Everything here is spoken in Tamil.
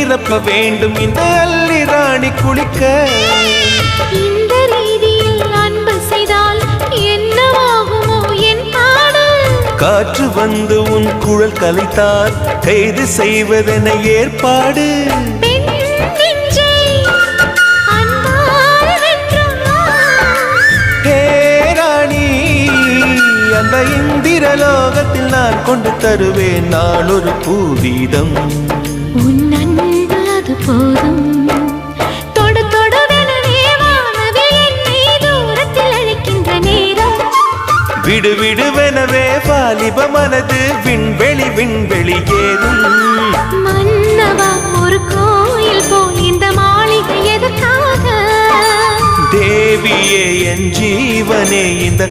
நிரப்ப வேண்டும் இந்த அல்லி ராணி குளிக்க. இந்த ரீதியில் அன்பு செய்தால் என்னவாகுமோ என் பாடு. காற்று வந்து உன் குழல் கலைத்தால் கைது செய்வதென ஏற்பாடு. அந்த இந்திரலோகத்தில் நான் கொண்டு தருவேன் நான் ஒரு பூவீதம். உன் அன்பு அது போதும். தொடு தொடுவெனவே வானவில் என்னை தூரத்தில் அழைக்கின்ற நேரம். விடு விடுவெனவே வாலிப மனது விண்வெளி விண்வெளி ஏறும். மன்னவா ஒரு கோயில் போல் இந்த மாளிகை எதற்காக? தேவியே என் ஜீவனே இந்த